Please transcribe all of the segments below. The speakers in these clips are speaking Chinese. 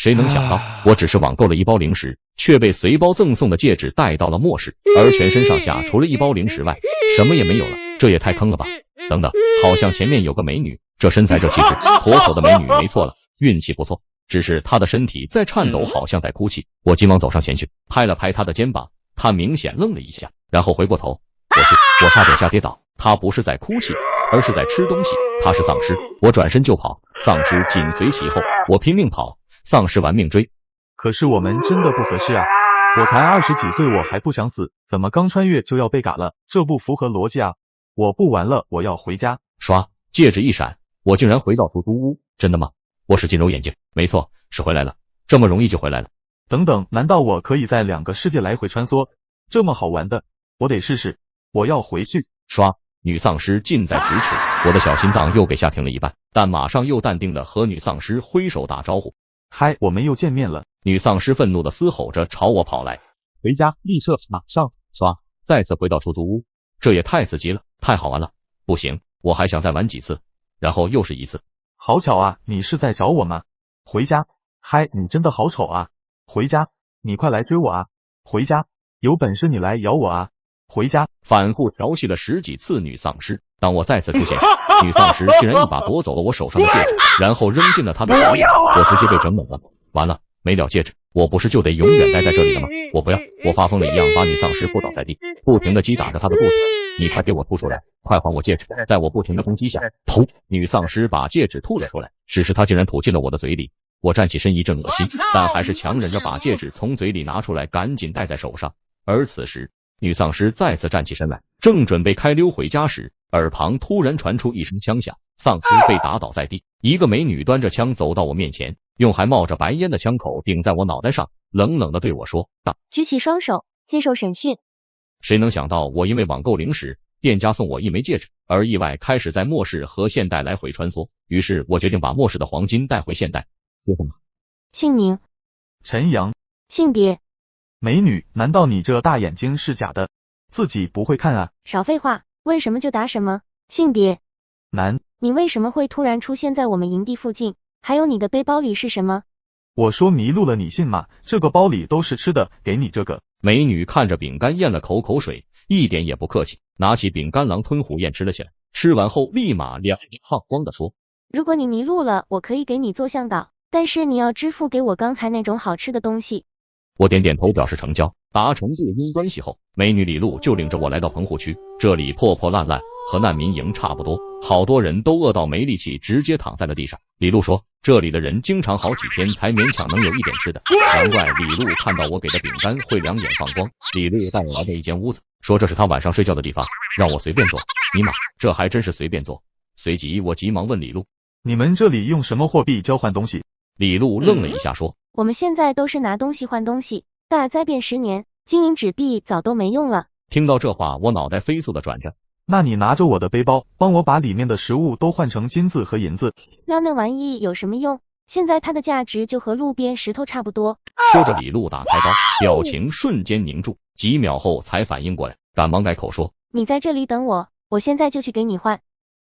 谁能想到，我只是网购了一包零食，却被随包赠送的戒指带到了末世，而全身上下除了一包零食外，什么也没有了，这也太坑了吧！等等，好像前面有个美女，这身材这气质，妥妥的美女，没错了，运气不错。只是她的身体在颤抖，好像在哭泣。我急忙走上前去，拍了拍她的肩膀，她明显愣了一下，然后回过头，我差点下跌倒。她不是在哭泣，而是在吃东西。她是丧尸，我转身就跑，丧尸紧随其后，我拼命跑，丧尸玩命追。可是我们真的不合适啊！我才20几岁，我还不想死，怎么刚穿越就要被嘎了？这不符合逻辑啊！我不玩了，我要回家。唰，戒指一闪，我竟然回到出租屋。真的吗？我使劲揉眼睛，没错，是回来了，这么容易就回来了。等等，难道我可以在2个世界来回穿梭？这么好玩的，我得试试。我要回去。唰，女丧尸近在咫尺，我的小心脏又给吓停了一半，但马上又淡定的和女丧尸挥手打招呼。嗨，我们又见面了。女丧尸愤怒的嘶吼着朝我跑来。回家，立刻，马上。唰，再次回到出租屋。这也太刺激了，太好玩了。不行，我还想再玩几次，然后又是一次。好巧啊，你是在找我吗？回家。嗨，你真的好丑啊！回家，你快来追我啊！回家，有本事你来咬我啊！回家。反复调戏了10几次女丧尸，当我再次出现时，女丧尸竟然一把夺走了我手上的戒指，然后扔进了她的口里，我直接被整懵了。完了，没了戒指，我不是就得永远待在这里了吗？我不要！我发疯了一样把女丧尸扑倒在地，不停的击打着她的肚子。你快给我吐出来，快还我戒指！在我不停的攻击下，噗！女丧尸把戒指吐了出来，只是她竟然吐进了我的嘴里。我站起身一阵恶心，但还是强忍着把戒指从嘴里拿出来，赶紧戴在手上。而此时，女丧尸再次站起身来，正准备开溜回家时，耳旁突然传出一声枪响，丧尸被打倒在地。一个美女端着枪走到我面前，用还冒着白烟的枪口顶在我脑袋上，冷冷的对我说：“举起双手，接受审讯。”谁能想到，我因为网购零食，店家送我一枚戒指，而意外开始在末世和现代来回穿梭。于是我决定把末世的黄金带回现代。接着呢？姓名：陈阳。性别：美女。难道你这大眼睛是假的？自己不会看啊？少废话，问什么就答什么。性别：男。你为什么会突然出现在我们营地附近？还有你的背包里是什么？我说迷路了，你信吗？这个包里都是吃的，给你这个。美女看着饼干咽了口水，一点也不客气，拿起饼干狼吞虎咽吃了起来。吃完后立马两眼放光的说：“如果你迷路了，我可以给你做向导，但是你要支付给我刚才那种好吃的东西。”我点点头表示成交。达成雇佣关系后，美女李露就领着我来到棚户区，这里破破烂烂，和难民营差不多，好多人都饿到没力气，直接躺在了地上。李露说，这里的人经常好几天才勉强能有一点吃的，难怪李露看到我给的饼干会两眼放光。李露带我来到一间屋子，说这是她晚上睡觉的地方，让我随便坐。尼玛，这还真是随便坐。随即我急忙问李露，你们这里用什么货币交换东西？李露愣了一下说，我们现在都是拿东西换东西，大灾变10年，金银纸币早都没用了。听到这话，我脑袋飞速的转着。那你拿着我的背包，帮我把里面的食物都换成金子和银子。要那玩意有什么用？现在它的价值就和路边石头差不多。说着李露打开包，表情瞬间凝住，几秒后才反应过来，赶忙改口说，你在这里等我，我现在就去给你换。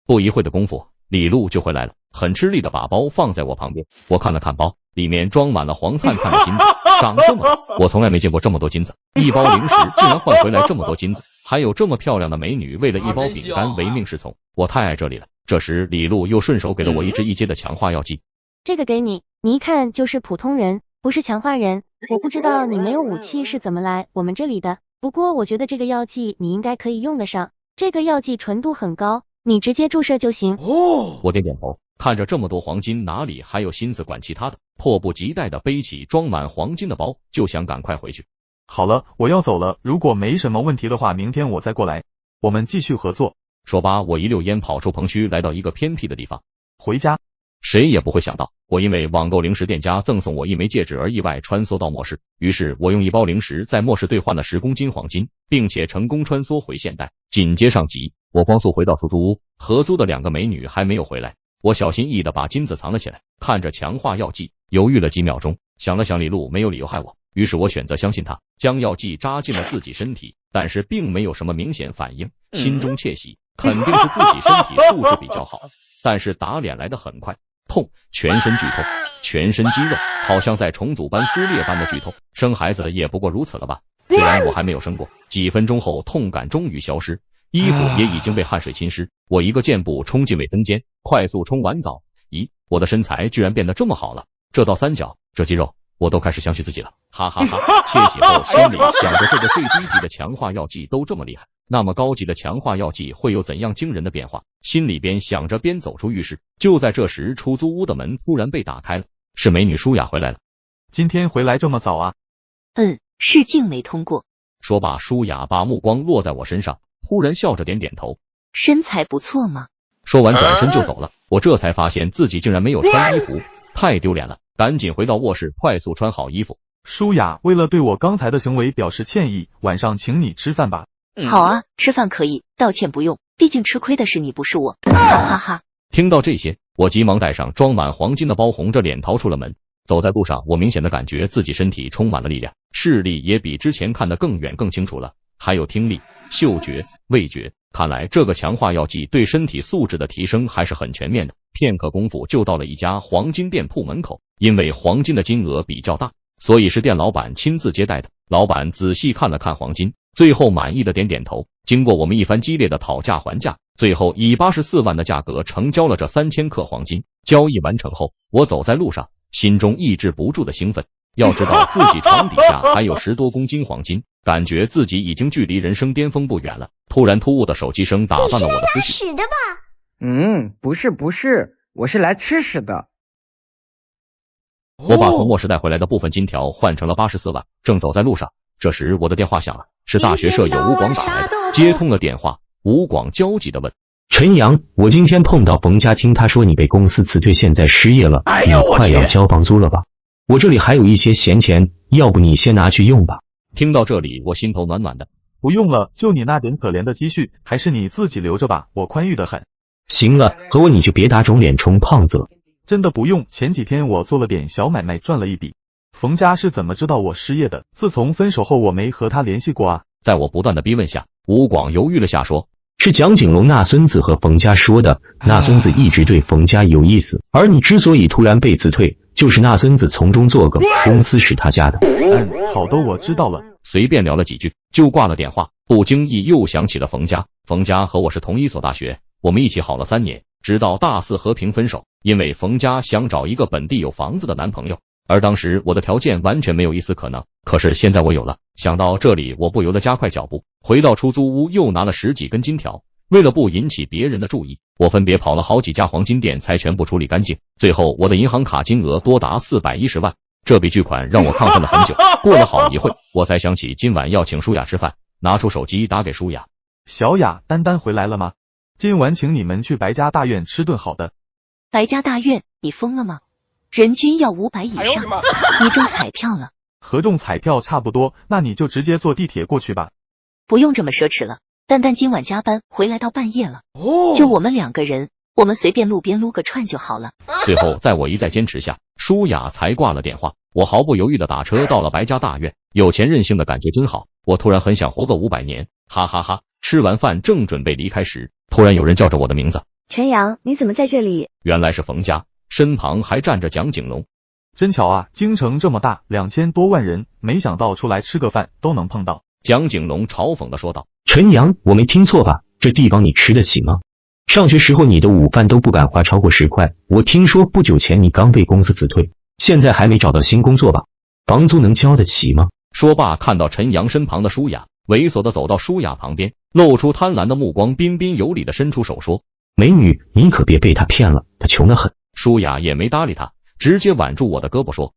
不一会的功夫，李露就回来了，很吃力的把包放在我旁边。我看了看包，里面装满了黄灿灿的金子，长这么大，我从来没见过这么多金子。一包零食竟然换回来这么多金子，还有这么漂亮的美女为了一包饼干唯命是从，我太爱这里了。这时李露又顺手给了我一支1阶的强化药剂，这个给你，你一看就是普通人，不是强化人。我不知道你没有武器是怎么来我们这里的，不过我觉得这个药剂你应该可以用得上，这个药剂纯度很高，你直接注射就行。我点点头，看着这么多黄金，哪里还有心思管其他的，迫不及待的背起装满黄金的包，就想赶快回去。好了，我要走了，如果没什么问题的话，明天我再过来，我们继续合作。说罢，我一溜烟跑出棚区，来到一个偏僻的地方，回家。谁也不会想到，我因为网购零食店家赠送我一枚戒指而意外穿梭到末世。于是我用一包零食在末世兑换了10公斤黄金，并且成功穿梭回现代。紧接上集，我光速回到出租屋，合租的2个美女还没有回来。我小心翼翼的把金子藏了起来，看着强化药剂，犹豫了几秒钟，想了想李露没有理由害我，于是我选择相信她，将药剂扎进了自己身体，但是并没有什么明显反应，心中窃喜，肯定是自己身体素质比较好。但是打脸来得很快，痛，全身剧痛。全身肌肉，好像在重组般撕裂般的剧痛。生孩子也不过如此了吧？虽然我还没有生过，几分钟后痛感终于消失，衣服也已经被汗水浸湿。我一个箭步冲进卫生间，快速冲完澡。咦，我的身材居然变得这么好了，这倒三角，这肌肉，我都开始相信自己了，哈哈哈！窃喜后心里想着，这个最低级的强化药剂都这么厉害，那么高级的强化药剂会有怎样惊人的变化？心里边想着，边走出浴室。就在这时，出租屋的门突然被打开了，是美女舒雅回来了。今天回来这么早啊？试镜没通过。说罢，舒雅把目光落在我身上，突然笑着点点头。身材不错吗？说完转身就走了。我这才发现自己竟然没有穿衣服，太丢脸了，赶紧回到卧室，快速穿好衣服。舒雅，为了对我刚才的行为表示歉意，晚上请你吃饭吧。好啊，吃饭可以，道歉不用，毕竟吃亏的是你不是我，哈哈哈。听到这些，我急忙带上装满黄金的包，红着脸逃出了门。走在路上，我明显的感觉自己身体充满了力量，视力也比之前看得更远更清楚了，还有听力、嗅觉、味觉，看来这个强化药剂对身体素质的提升还是很全面的。片刻功夫就到了一家黄金店铺门口，因为黄金的金额比较大，所以是店老板亲自接待的。老板仔细看了看黄金，最后满意的点点头。经过我们一番激烈的讨价还价，最后以84万的价格成交了这3000克黄金。交易完成后，我走在路上，心中抑制不住的兴奋。要知道自己床底下还有10多公斤黄金，感觉自己已经距离人生巅峰不远了。突然突兀的手机声打断了我的思绪。屎的吧？不是，我是来吃屎的。我把从末世带回来的部分金条换成了84万，正走在路上，这时我的电话响了，是大学舍友吴广打来的。接通了电话，吴广焦急的问：陈阳，我今天碰到冯家，听他说你被公司辞退，现在失业了，你快要交房租了吧？我这里还有一些闲钱，要不你先拿去用吧。听到这里，我心头暖暖的。不用了，就你那点可怜的积蓄，还是你自己留着吧，我宽裕的很。行了，和我你就别打肿脸充胖子了。真的不用，前几天我做了点小买卖，赚了一笔。冯家是怎么知道我失业的？自从分手后，我没和他联系过啊。在我不断的逼问下，吴广犹豫了下，说：是蒋景龙那孙子和冯家说的，那孙子一直对冯家有意思，而你之所以突然被辞退，就是那孙子从中作梗，公司是他家的。好的，我知道了。随便聊了几句就挂了电话，不经意又想起了冯家。冯家和我是同一所大学，我们一起好了3年，直到大4和平分手。因为冯家想找一个本地有房子的男朋友，而当时我的条件完全没有一丝可能，可是现在我有了。想到这里，我不由得加快脚步，回到出租屋又拿了10几根金条。为了不引起别人的注意，我分别跑了好几家黄金店才全部处理干净。最后我的银行卡金额多达410万，这笔巨款让我亢奋了很久。过了好一会，我才想起今晚要请舒雅吃饭，拿出手机打给舒雅。小雅，丹丹回来了吗？今晚请你们去白家大院吃顿好的。白家大院，你疯了吗？人均要500以上，你中彩票了？和中彩票差不多，那你就直接坐地铁过去吧。不用这么奢侈了，丹丹今晚加班回来到半夜了，就我们2个人，我们随便路边撸个串就好了。最后在我一再坚持下，舒雅才挂了电话。我毫不犹豫的打车到了白家大院，有钱任性的感觉真好，我突然很想活个500年，哈哈哈。吃完饭正准备离开时，突然有人叫着我的名字。陈阳，你怎么在这里？原来是冯家，身旁还站着蒋景龙。真巧啊，京城这么大，2000多万人，没想到出来吃个饭都能碰到。蒋景龙嘲讽的说道。陈阳，我没听错吧？这地方你吃得起吗？上学时候你的午饭都不敢花超过10块，我听说不久前你刚被公司辞退，现在还没找到新工作吧？房租能交得起吗？说罢，看到陈阳身旁的舒雅，猥琐的走到舒雅旁边，露出贪婪的目光，彬彬有礼的伸出手说：美女，你可别被他骗了，他穷得很。舒雅也没搭理他，直接挽住我的胳膊说：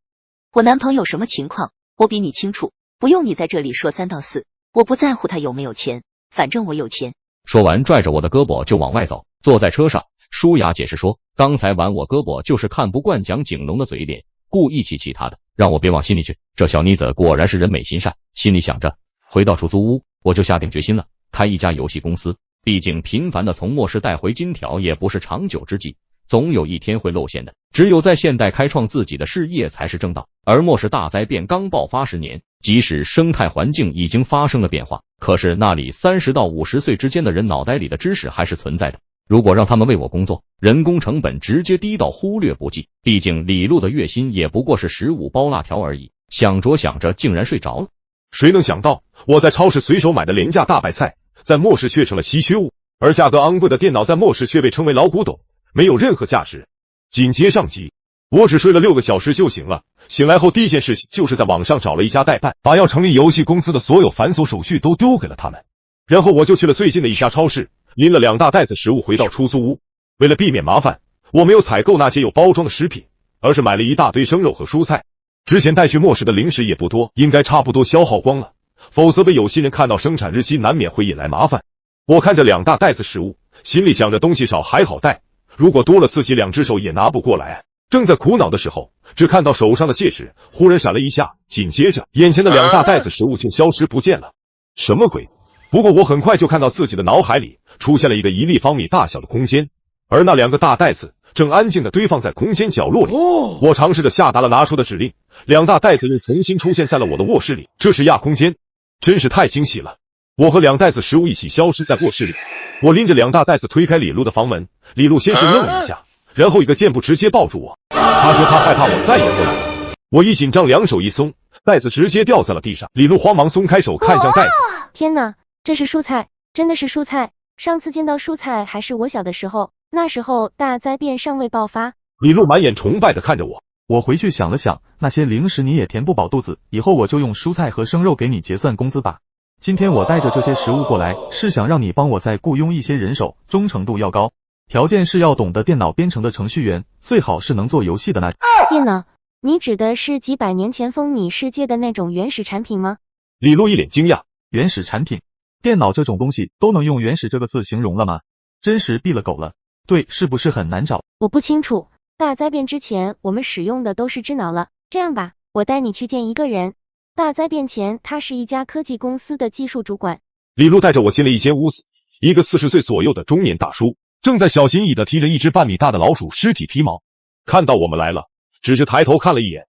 我男朋友什么情况，我比你清楚，不用你在这里说3道4，我不在乎他有没有钱，反正我有钱。说完拽着我的胳膊就往外走。坐在车上，舒雅解释说，刚才挽我胳膊就是看不惯蒋景龙的嘴脸，故意气他的，让我别往心里去。这小妮子果然是人美心善，心里想着。回到出租屋，我就下定决心了，开一家游戏公司。毕竟频繁的从末世带回金条也不是长久之计，总有一天会露馅的。只有在现代开创自己的事业才是正道。而末世大灾变刚爆发10年，即使生态环境已经发生了变化，可是那里30到50岁之间的人脑袋里的知识还是存在的。如果让他们为我工作，人工成本直接低到忽略不计。毕竟李璐的月薪也不过是15包辣条而已。想着想着，竟然睡着了。谁能想到，我在超市随手买的廉价大白菜，在末世却成了稀缺物，而价格昂贵的电脑在末世却被称为老古董，没有任何价值。紧接上集，我只睡了6个小时就醒了。醒来后第一件事情就是在网上找了一家代办，把要成立游戏公司的所有繁琐手续都丢给了他们。然后我就去了最近的一家超市，拎了2大袋子食物回到出租屋。为了避免麻烦，我没有采购那些有包装的食品，而是买了一大堆生肉和蔬菜。之前带去末世的零食也不多，应该差不多消耗光了，否则被有心人看到生产日期，难免会引来麻烦。我看着2大袋子食物，心里想着东西少还好带，如果多了自己2只手也拿不过来。正在苦恼的时候，只看到手上的戒指忽然闪了一下，紧接着眼前的2大袋子食物就消失不见了。什么鬼？不过我很快就看到自己的脑海里出现了一个1立方米大小的空间，而那2个大袋子正安静地堆放在空间角落里。我尝试着下达了拿出的指令，2大袋子又重新出现在了我的卧室里。这是亚空间，真是太惊喜了！我和2袋子食物一起消失在卧室里。我拎着2大袋子推开李璐的房门，李璐先是愣了一下，然后一个箭步直接抱住我。他说他害怕我再也不来了。我一紧张，2手一松，袋子直接掉在了地上。李璐慌忙松开手，看向袋子。天哪，这是蔬菜，真的是蔬菜！上次见到蔬菜还是我小的时候，那时候大灾变尚未爆发。李璐满眼崇拜地看着我。我回去想了想，那些零食你也填不饱肚子，以后我就用蔬菜和生肉给你结算工资吧。今天我带着这些食物过来，是想让你帮我再雇佣一些人手，忠诚度要高，条件是要懂得电脑编程的程序员，最好是能做游戏的那。电脑？你指的是几百年前风靡世界的那种原始产品吗？李璐一脸惊讶。原始产品？电脑这种东西都能用原始这个字形容了吗？真是毙了狗了。对，是不是很难找？我不清楚，大灾变之前我们使用的都是智脑了。这样吧，我带你去见一个人。大灾变前他是一家科技公司的技术主管。李璐带着我进了一间屋子，一个40岁左右的中年大叔正在小心翼翼地提着一只半米大的老鼠尸体皮毛。看到我们来了，只是抬头看了一眼。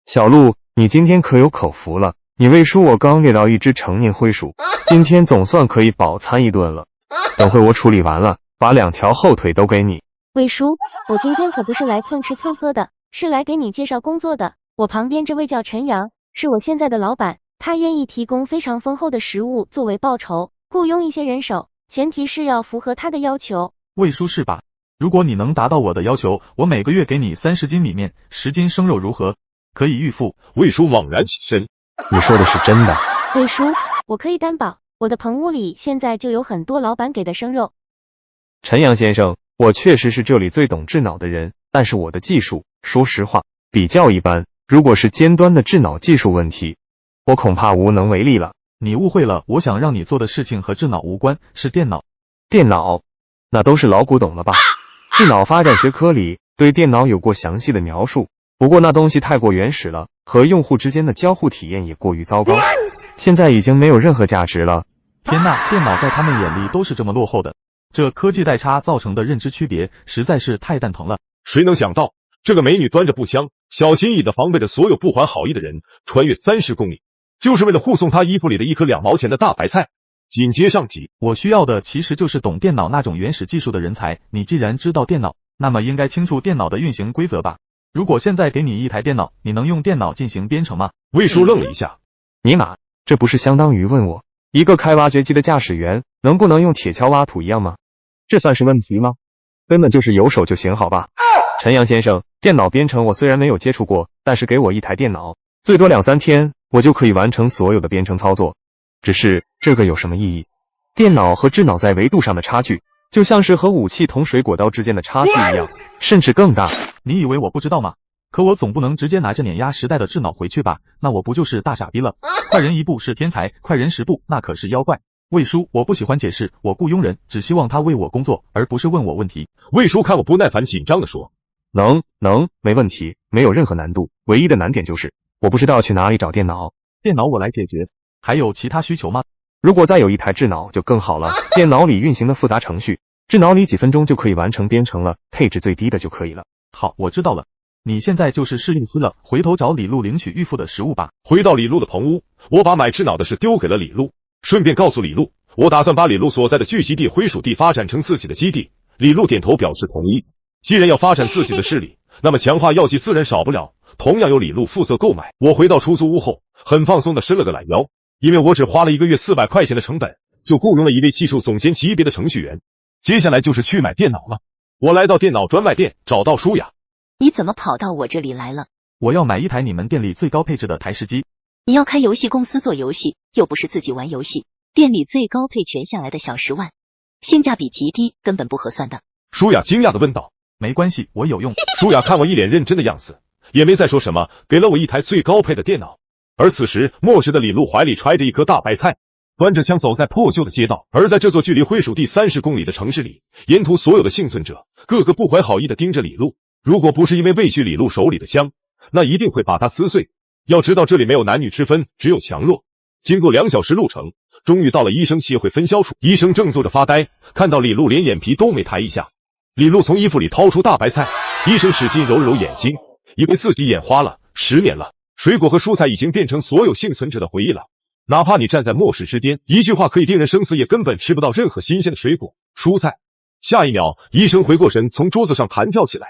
小陆，你今天可有口福了，你魏叔我刚猎到一只成年灰鼠，今天总算可以饱餐一顿了。等会我处理完了，把2条后腿都给你。魏叔，我今天可不是来蹭吃蹭喝的，是来给你介绍工作的。我旁边这位叫陈阳，是我现在的老板，他愿意提供非常丰厚的食物作为报酬，雇佣一些人手，前提是要符合他的要求。魏叔是吧？如果你能达到我的要求，我每个月给你30斤米面，10斤生肉如何？可以预付。魏叔猛然起身。你说的是真的？魏叔，我可以担保，我的棚屋里现在就有很多老板给的生肉。陈阳先生，我确实是这里最懂智脑的人，但是我的技术，说实话，比较一般。如果是尖端的智脑技术问题，我恐怕无能为力了。你误会了，我想让你做的事情和智脑无关，是电脑。电脑？那都是老古董了吧？智脑发展学科里对电脑有过详细的描述，不过那东西太过原始了，和用户之间的交互体验也过于糟糕，现在已经没有任何价值了。天呐，电脑在他们眼里都是这么落后的，这科技代差造成的认知区别实在是太蛋疼了。谁能想到，这个美女端着步枪，小心翼翼地防备着所有不怀好意的人，穿越30公里，就是为了护送她衣服里的一颗2毛钱的大白菜。紧接上集，我需要的其实就是懂电脑那种原始技术的人才。你既然知道电脑，那么应该清楚电脑的运行规则吧？如果现在给你一台电脑，你能用电脑进行编程吗？魏叔愣了一下。尼玛，这不是相当于问我一个开挖掘机的驾驶员能不能用铁锹挖土一样吗？这算是问题吗？根本就是有手就行好吧。陈阳先生，电脑编程我虽然没有接触过，但是给我一台电脑，最多2-3天我就可以完成所有的编程操作。只是这个有什么意义？电脑和智脑在维度上的差距，就像是和武器同水果刀之间的差距一样，甚至更大。你以为我不知道吗？可我总不能直接拿着碾压时代的智脑回去吧？那我不就是大傻逼了？快人1步是天才，快人10步那可是妖怪。魏叔，我不喜欢解释，我雇佣人只希望他为我工作，而不是问我问题。魏叔看我不耐烦，紧张地说：能，没问题，没有任何难度，唯一的难点就是我不知道去哪里找电脑。电脑我来解决。还有其他需求吗？如果再有一台智脑就更好了，电脑里运行的复杂程序，智脑里几分钟就可以完成编程了，配置最低的就可以了。好，我知道了。你现在就是试用期了，回头找李璐领取预付的食物吧。回到李璐的棚屋，我把买智脑的事丢给了李璐，顺便告诉李璐，我打算把李璐所在的聚集地灰鼠地发展成自己的基地，李璐点头表示同意。既然要发展自己的势力，那么强化药剂自然少不了，同样由李璐负责购买。我回到出租屋后，很放松的伸了个懒腰，因为我只花了1个月400块钱的成本，就雇佣了一位技术总监级别的程序员。接下来就是去买电脑了。我来到电脑专卖店，找到舒雅。你怎么跑到我这里来了？我要买一台你们店里最高配置的台式机。你要开游戏公司做游戏，又不是自己玩游戏，店里最高配全下来的小10万，性价比极低，根本不合算的。舒雅惊讶地问道。没关系，我有用。舒雅看我一脸认真的样子，也没再说什么，给了我一台最高配的电脑。而此时，末世的李璐怀里揣着一颗大白菜，端着枪走在破旧的街道。而在这座距离灰鼠地30公里的城市里，沿途所有的幸存者个个不怀好意地盯着李璐，如果不是因为畏惧李璐手里的枪，那一定会把他撕碎。要知道这里没有男女之分，只有强弱。经过2小时路程，终于到了医生协会分销处。医生正坐着发呆，看到李璐连眼皮都没抬一下。李璐从衣服里掏出大白菜，医生使劲揉了揉眼睛，以为自己眼花了。10年了，水果和蔬菜已经变成所有幸存者的回忆了。哪怕你站在末世之巅，一句话可以定人生死，也根本吃不到任何新鲜的水果、蔬菜。下一秒，医生回过神，从桌子上弹跳起来，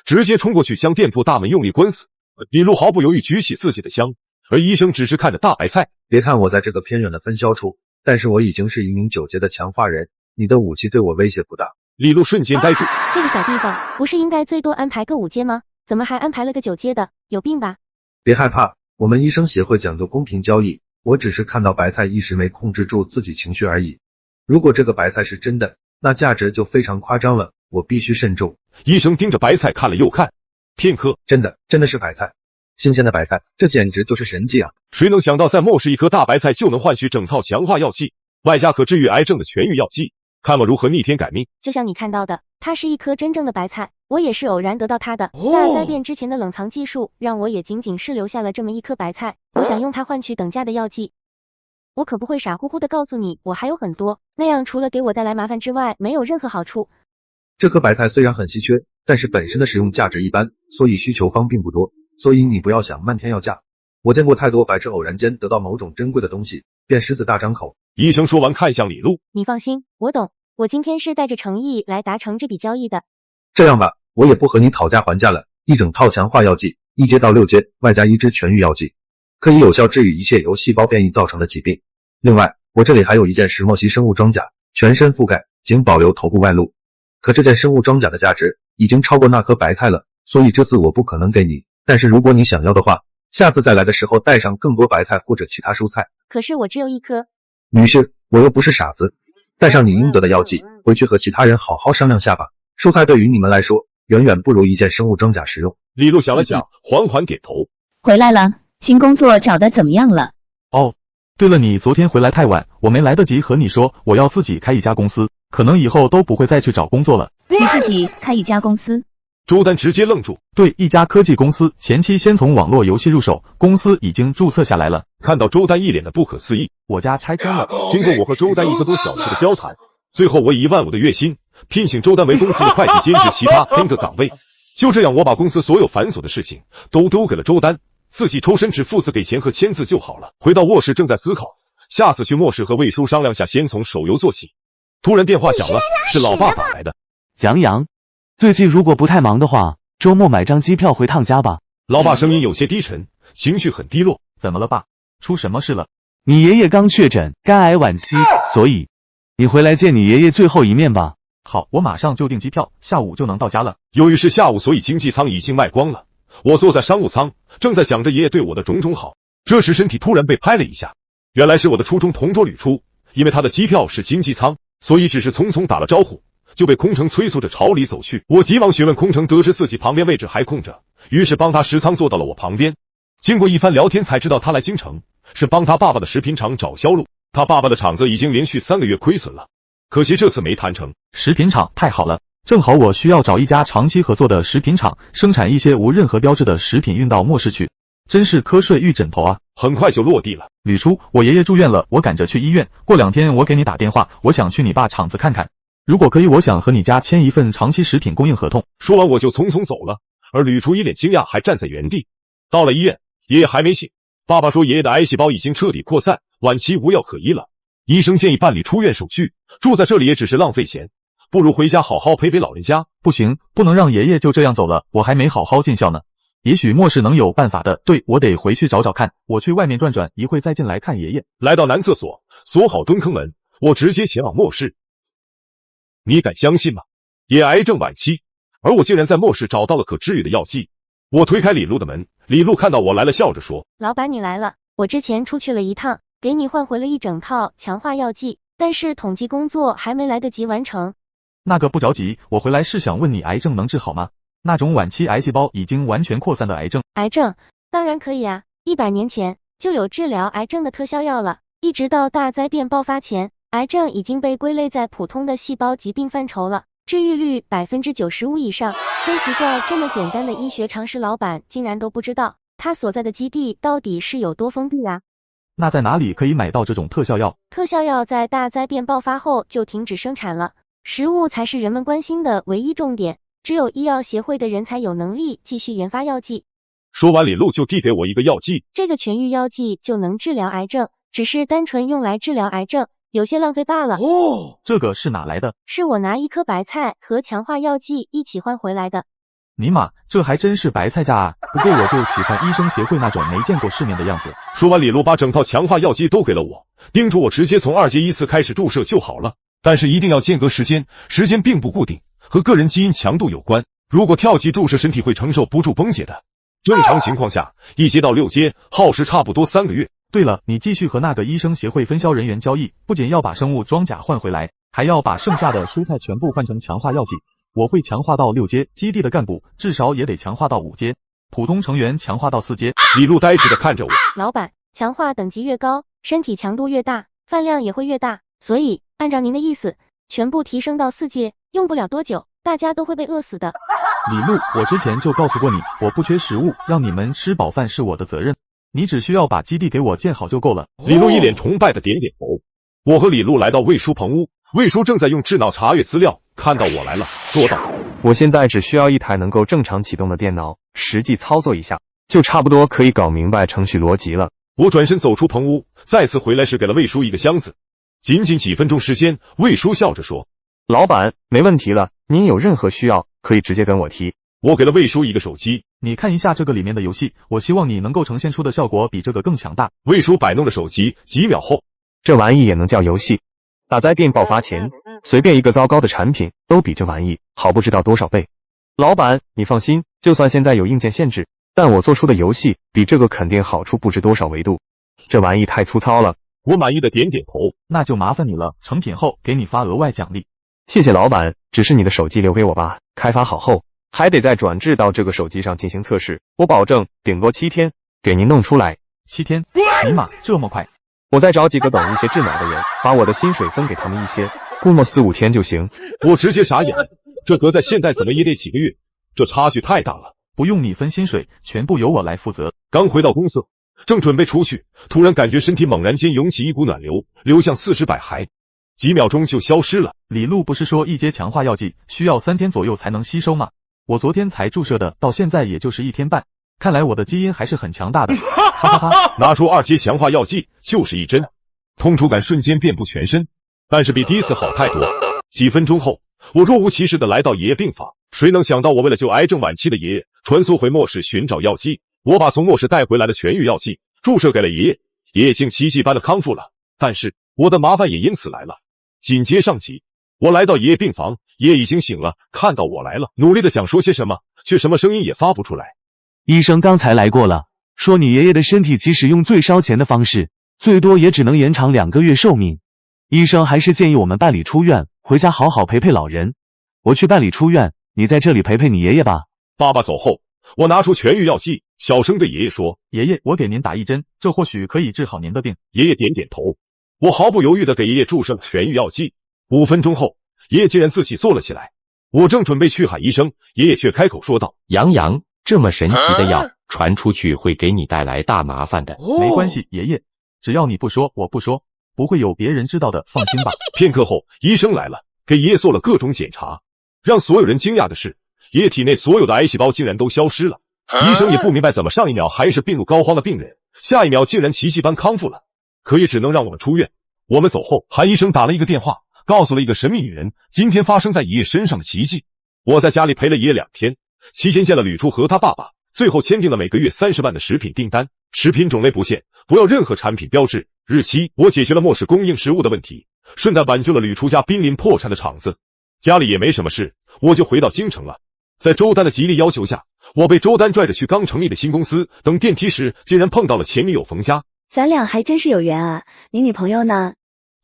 直接冲过去将店铺大门用力关死。李璐毫不犹豫举起自己的枪，而医生只是看着大白菜。别看我在这个偏远的分销处，但是我已经是一名9阶的强化人，你的武器对我威胁不大。李璐瞬间呆住，这个小地方不是应该最多安排个5阶吗？怎么还安排了个9阶的？有病吧？别害怕，我们医生协会讲究公平交易，我只是看到白菜一时没控制住自己情绪而已。如果这个白菜是真的，那价值就非常夸张了，我必须慎重。医生盯着白菜看了又看，片刻，真的是白菜，新鲜的白菜，这简直就是神迹啊！谁能想到在末世一颗大白菜就能换取整套强化药剂，外加可治愈癌症的痊愈药剂。看我如何逆天改命。就像你看到的，它是一颗真正的白菜，我也是偶然得到它的。大灾变之前的冷藏技术让我也仅仅是留下了这么一颗白菜，我想用它换取等价的药剂。我可不会傻乎乎的告诉你我还有很多，那样除了给我带来麻烦之外没有任何好处。这颗白菜虽然很稀缺，但是本身的使用价值一般，所以需求方并不多，所以你不要想漫天要价。我见过太多白痴偶然间得到某种珍贵的东西，便狮子大张口。医生说完看向李璐，你放心，我懂，我今天是带着诚意来达成这笔交易的。这样吧，我也不和你讨价还价了，一整套强化药剂，1阶到6阶，外加1支痊愈药剂，可以有效治愈一切由细胞变异造成的疾病。另外，我这里还有一件石墨烯生物装甲，全身覆盖，仅保留头部外露。可这件生物装甲的价值已经超过那颗白菜了，所以这次我不可能给你，但是如果你想要的话，下次再来的时候带上更多白菜或者其他蔬菜。可是我只有1颗。女士，我又不是傻子，带上你应得的药剂，回去和其他人好好商量下吧。蔬菜对于你们来说，远远不如一件生物装甲实用。李璐想了想，缓缓点头。回来了，新工作找的怎么样了？哦，对了，你昨天回来太晚，我没来得及和你说我要自己开一家公司，可能以后都不会再去找工作了。你自己开一家公司？周丹直接愣住。对，一家科技公司，前期先从网络游戏入手，公司已经注册下来了。看到周丹一脸的不可思议，我家拆迁了。经过我和周丹1个多小时的交谈，最后我以15000的月薪聘请周丹为公司的会计兼职，其他N个岗位。就这样，我把公司所有繁琐的事情都丢给了周丹，自己抽身只负责给钱和签字就好了。回到卧室，正在思考下次去末世和魏叔商量下，先从手游做起。突然电话响了，是老爸打来的。杨洋，最近如果不太忙的话，周末买张机票回趟家吧。老爸声音有些低沉，情绪很低落。怎么了爸？出什么事了？你爷爷刚确诊肝癌晚期，所以你回来见你爷爷最后一面吧。好，我马上就订机票，下午就能到家了。由于是下午，所以经济舱已经卖光了。我坐在商务舱，正在想着爷爷对我的种种好，这时身体突然被拍了一下，原来是我的初中同桌吕初，因为他的机票是经济舱，所以只是匆匆打了招呼，就被空乘催促着朝里走去。我急忙询问空乘，得知自己旁边位置还空着，于是帮他实舱坐到了我旁边。经过一番聊天才知道他来京城是帮他爸爸的食品厂找销路，他爸爸的厂子已经连续3个月亏损了，可惜这次没谈成。食品厂太好了，正好我需要找一家长期合作的食品厂，生产一些无任何标志的食品运到末世去，真是瞌睡遇枕头啊。很快就落地了。吕初，我爷爷住院了，我赶着去医院，过2天我给你打电话，我想去你爸厂子看看，如果可以，我想和你家签一份长期食品供应合同。说完我就匆匆走了，而吕初一脸惊讶，还站在原地。到了医院，爷爷还没醒，爸爸说爷爷的癌细胞已经彻底扩散，晚期无药可医了，医生建议办理出院手续，住在这里也只是浪费钱，不如回家好好陪陪老人家。不行，不能让爷爷就这样走了，我还没好好尽孝呢。也许末世能有办法的，对，我得回去找找看。我去外面转转，一会再进来看爷爷。来到男厕所，锁好蹲坑门，我直接前往末世。你敢相信吗？爷癌症晚期，而我竟然在末世找到了可治愈的药剂。我推开李璐的门，李璐看到我来了，笑着说：老板你来了，我之前出去了一趟，给你换回了一整套强化药剂，但是统计工作还没来得及完成。那个不着急，我回来是想问你癌症能治好吗？那种晚期癌细胞已经完全扩散的癌症。癌症当然可以啊，100年前就有治疗癌症的特效药了，一直到大灾变爆发前，癌症已经被归类在普通的细胞疾病范畴了，治愈率95%以上。真奇怪，这么简单的医学常识老板竟然都不知道，他所在的基地到底是有多封闭啊？那在哪里可以买到这种特效药？特效药在大灾变爆发后就停止生产了，食物才是人们关心的唯一重点，只有医药协会的人才有能力继续研发药剂。说完，李璐就递给我一个药剂，这个痊愈药剂就能治疗癌症，只是单纯用来治疗癌症，有些浪费罢了。哦，这个是哪来的？是我拿1颗白菜和强化药剂一起换回来的。尼玛，这还真是白菜价啊！不过我就喜欢医生协会那种没见过世面的样子。说完，李璐把整套强化药剂都给了我，叮嘱我直接从2阶依次开始注射就好了，但是一定要间隔时间，时间并不固定，和个人基因强度有关，如果跳级注射身体会承受不住崩解的。正常情况下，1阶到6阶耗时差不多3个月。对了，你继续和那个医生协会分销人员交易，不仅要把生物装甲换回来，还要把剩下的蔬菜全部换成强化药剂。我会强化到6阶，基地的干部至少也得强化到5阶，普通成员强化到4阶。李璐呆滞的看着我，老板，强化等级越高，身体强度越大，饭量也会越大，所以按照您的意思，全部提升到4阶，用不了多久，大家都会被饿死的。李璐，我之前就告诉过你，我不缺食物，让你们吃饱饭是我的责任，你只需要把基地给我建好就够了。李璐一脸崇拜的点点头。我和李璐来到魏叔棚屋，魏叔正在用智脑查阅资料，看到我来了，说道：我现在只需要一台能够正常启动的电脑，实际操作一下，就差不多可以搞明白程序逻辑了。我转身走出棚屋，再次回来时给了魏叔一个箱子。仅仅几分钟时间，魏叔笑着说：老板，没问题了，您有任何需要可以直接跟我提。我给了魏叔一个手机，你看一下这个里面的游戏，我希望你能够呈现出的效果比这个更强大。魏叔摆弄了手机，几秒后，这玩意也能叫游戏？大灾变爆发前，随便一个糟糕的产品都比这玩意好不知道多少倍。老板，你放心，就算现在有硬件限制，但我做出的游戏比这个肯定好出不知多少维度。这玩意太粗糙了。我满意的点点头，那就麻烦你了，成品后给你发额外奖励。谢谢老板，只是你的手机留给我吧，开发好后还得再转制到这个手机上进行测试，我保证顶多7天给您弄出来。7天？尼玛，这么快？我再找几个懂一些智脑的人，把我的薪水分给他们一些，估摸4-5天就行。我直接傻眼，这搁在现代怎么也得几个月，这差距太大了。不用你分薪水，全部由我来负责。刚回到公司，正准备出去，突然感觉身体猛然间涌起一股暖流，流向4肢百骸，几秒钟就消失了。李璐不是说1阶强化药剂需要3天左右才能吸收吗？我昨天才注射的，到现在也就是1天半，看来我的基因还是很强大的。哈哈哈！拿出2阶强化药剂，就是1针，痛楚感瞬间遍布全身，但是比第一次好太多。几分钟后，我若无其事的来到爷爷病房，谁能想到我为了救癌症晚期的爷爷，穿梭回末世寻找药剂。我把从末世带回来的痊愈药剂注射给了爷爷，爷爷竟奇迹般的康复了。但是我的麻烦也因此来了。紧接上集，我来到爷爷病房，爷爷已经醒了，看到我来了，努力的想说些什么，却什么声音也发不出来。医生刚才来过了，说你爷爷的身体即使用最烧钱的方式，最多也只能延长2个月寿命。医生还是建议我们办理出院，回家好好陪陪老人。我去办理出院，你在这里陪陪你爷爷吧。爸爸走后，我拿出痊愈药剂，小声对爷爷说：爷爷，我给您打1针，这或许可以治好您的病。爷爷点点头。我毫不犹豫地给爷爷注射了痊愈药剂。5分钟后，爷爷竟然自己坐了起来。我正准备去喊医生，爷爷却开口说道：杨洋，这么神奇的药传出去会给你带来大麻烦的。没关系，爷爷，只要你不说，我不说，不会有别人知道的，放心吧。片刻后，医生来了，给爷爷做了各种检查。让所有人惊讶的是，爷爷体内所有的癌细胞竟然都消失了。医生也不明白怎么上一秒还是病入膏肓的病人，下一秒竟然奇迹般康复了。可也只能让我们出院。我们走后，韩医生打了一个电话，告诉了一个神秘女人今天发生在爷爷身上的奇迹。我在家里陪了爷爷2天，期间见了吕初和他爸爸，最后签订了每个月30万的食品订单，食品种类不限，不要任何产品标志、日期。我解决了末世供应食物的问题，顺带挽救了吕初家濒临破产的厂子。家里也没什么事，我就回到京城了。在周丹的极力要求下，我被周丹拽着去刚成立的新公司，等电梯时竟然碰到了前女友冯佳。咱俩还真是有缘啊，你女朋友呢？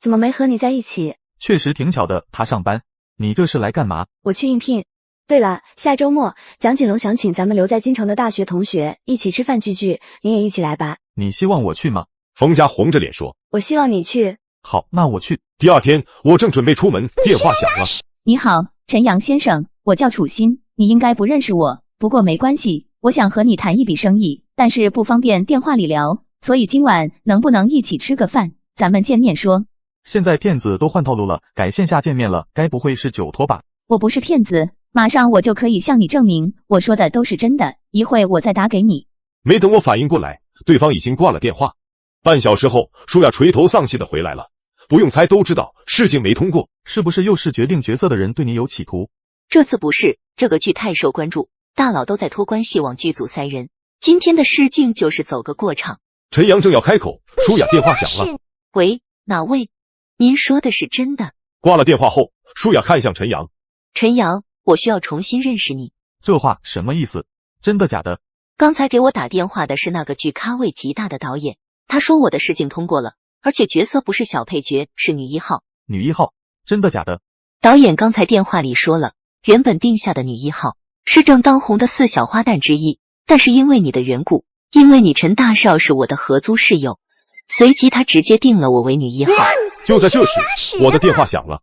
怎么没和你在一起？确实挺巧的，她上班。你这是来干嘛？我去应聘。对了，下周末蒋锦龙想请咱们留在京城的大学同学一起吃饭聚聚，你也一起来吧。你希望我去吗？冯佳红着脸说。我希望你去。好，那我去。第二天，我正准备出门，电话响了。你好，陈阳先生，我叫楚欣，你应该不认识我，不过没关系，我想和你谈一笔生意，但是不方便电话里聊，所以今晚能不能一起吃个饭，咱们见面说。现在骗子都换套路了，改线下见面了，该不会是酒托吧？我不是骗子，马上我就可以向你证明我说的都是真的，一会我再打给你。没等我反应过来，对方已经挂了电话。半小时后，舒雅垂头丧气的回来了，不用猜都知道事情没通过。是不是又是决定角色的人对你有企图？这次不是，这个剧太受关注，大佬都在托关系往剧组塞人，今天的试镜就是走个过场。陈阳正要开口，舒雅电话响了。喂，哪位？您说的是真的？挂了电话后，舒雅看向陈阳。陈阳，我需要重新认识你。这话什么意思？真的假的？刚才给我打电话的是那个剧咖位极大的导演，他说我的试镜通过了，而且角色不是小配角，是女1号。女1号？真的假的？导演刚才电话里说了，原本定下的女1号是正当红的4小花旦之一，但是因为你的缘故，因为你陈大少是我的合租室友，随即他直接定了我为女1号。就在这时，我的电话响了，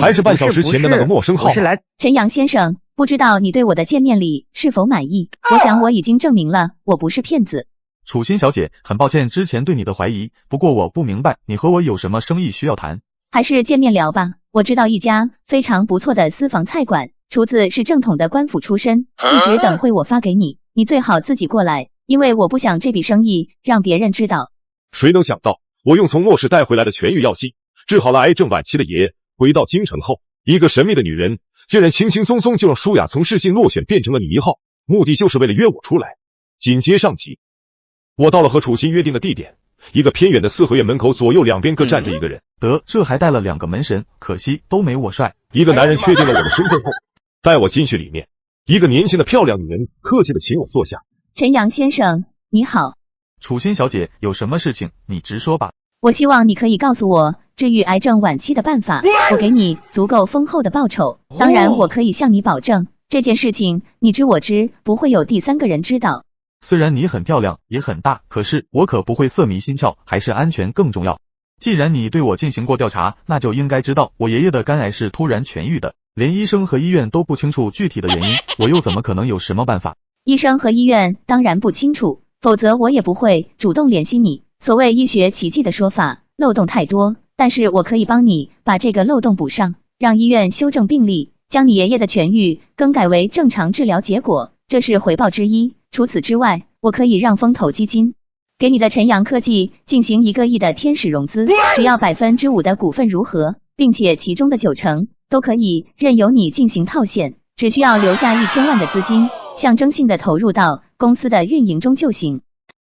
还是半小时前的那个陌生号。陈阳先生，不知道你对我的见面礼是否满意？我想我已经证明了我不是骗子。楚欣小姐，很抱歉之前对你的怀疑，不过我不明白你和我有什么生意需要谈？还是见面聊吧。我知道一家非常不错的私房菜馆，厨子是正统的官府出身，地址等会我发给你，你最好自己过来，因为我不想这笔生意让别人知道。谁能想到，我用从末世带回来的痊愈药剂治好了癌症晚期的爷爷，回到京城后，一个神秘的女人竟然轻轻松松就让舒雅从试镜落选变成了女1号，目的就是为了约我出来。紧接上集，我到了和楚欣约定的地点，一个偏远的4合院门口，左右两边各站着一个人。得，这还带了2个门神，可惜都没我帅。一个男人确定了我的身份后，带我进去里面。一个年轻的漂亮女人客气的请我坐下。陈阳先生，你好。楚欣小姐，有什么事情你直说吧。我希望你可以告诉我治愈癌症晚期的办法，我给你足够丰厚的报酬。当然，我可以向你保证，这件事情你知我知，不会有第3个人知道。虽然你很漂亮也很大，可是我可不会色迷心窍，还是安全更重要。既然你对我进行过调查，那就应该知道我爷爷的肝癌是突然痊愈的，连医生和医院都不清楚具体的原因，我又怎么可能有什么办法？医生和医院当然不清楚，否则我也不会主动联系你。所谓医学奇迹的说法，漏洞太多，但是我可以帮你把这个漏洞补上，让医院修正病历，将你爷爷的痊愈更改为正常治疗结果，这是回报之一。除此之外，我可以让风投基金给你的陈阳科技进行1个亿的天使融资，只要5%的股份如何，并且其中的90%都可以任由你进行套现，只需要留下1000万的资金，象征性的投入到公司的运营中就行。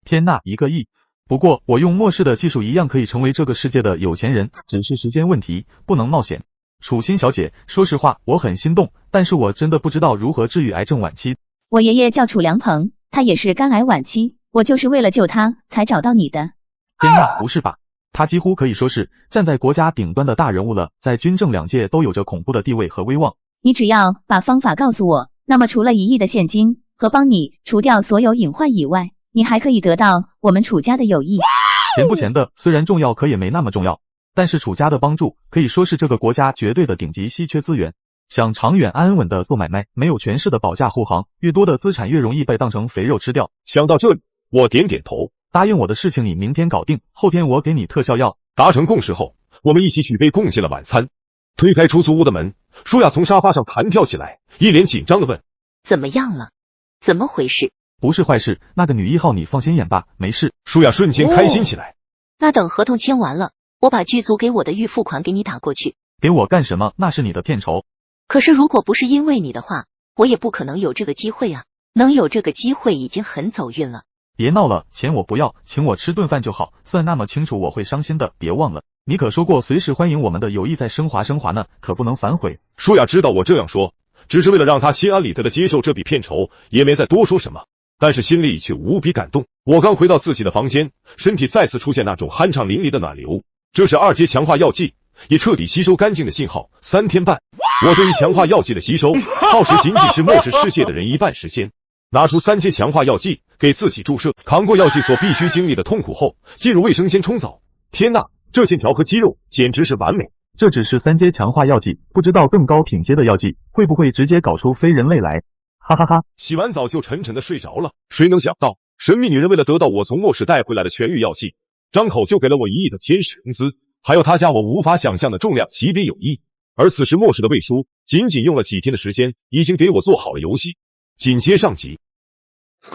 天呐，1个亿！不过我用末世的技术一样可以成为这个世界的有钱人，只是时间问题，不能冒险。楚欣小姐，说实话我很心动，但是我真的不知道如何治愈癌症晚期。我爷爷叫楚良鹏，他也是肝癌晚期，我就是为了救他才找到你的。天呐，不是吧？他几乎可以说是站在国家顶端的大人物了，在军政2界都有着恐怖的地位和威望。你只要把方法告诉我，那么除了1亿的现金和帮你除掉所有隐患以外，你还可以得到我们楚家的友谊。钱不钱的虽然重要，可也没那么重要。但是楚家的帮助可以说是这个国家绝对的顶级稀缺资源。想长远安稳的做买卖，没有权势的保驾护航，越多的资产越容易被当成肥肉吃掉。想到这里，我点点头，答应我的事情你明天搞定，后天我给你特效药。达成共识后，我们一起举杯共进了晚餐。推开出租屋的门，舒雅从沙发上弹跳起来，一脸紧张的问：怎么样了？怎么回事？不是坏事，那个女1号你放心演吧，没事。舒雅瞬间开心起来。那等合同签完了，我把剧组给我的预付款给你打过去，给我干什么？那是你的片酬。可是如果不是因为你的话，我也不可能有这个机会啊，能有这个机会已经很走运了。别闹了，钱我不要，请我吃顿饭就好，算那么清楚我会伤心的，别忘了，你可说过随时欢迎我们的友谊再升华升华呢，可不能反悔。舒雅知道我这样说，只是为了让他心安理得的接受这笔片酬，也没再多说什么，但是心里却无比感动。我刚回到自己的房间，身体再次出现那种酣畅淋漓的暖流，这是2阶强化药剂也彻底吸收干净的信号。3天半，我对于强化药剂的吸收，耗时仅仅是末世世界的人1半时间。拿出3阶强化药剂给自己注射，扛过药剂所必须经历的痛苦后，进入卫生间冲澡。天呐，这线条和肌肉简直是完美。这只是3阶强化药剂，不知道更高品阶的药剂会不会直接搞出非人类来，哈哈哈。洗完澡就沉沉的睡着了。谁能想到，神秘女人为了得到我从末世带回来的痊愈药剂，张口就给了我1亿的天使工资，还有他家我无法想象的重量级别友谊。而此时末世的魏叔仅仅用了几天的时间，已经给我做好了游戏。紧接上集，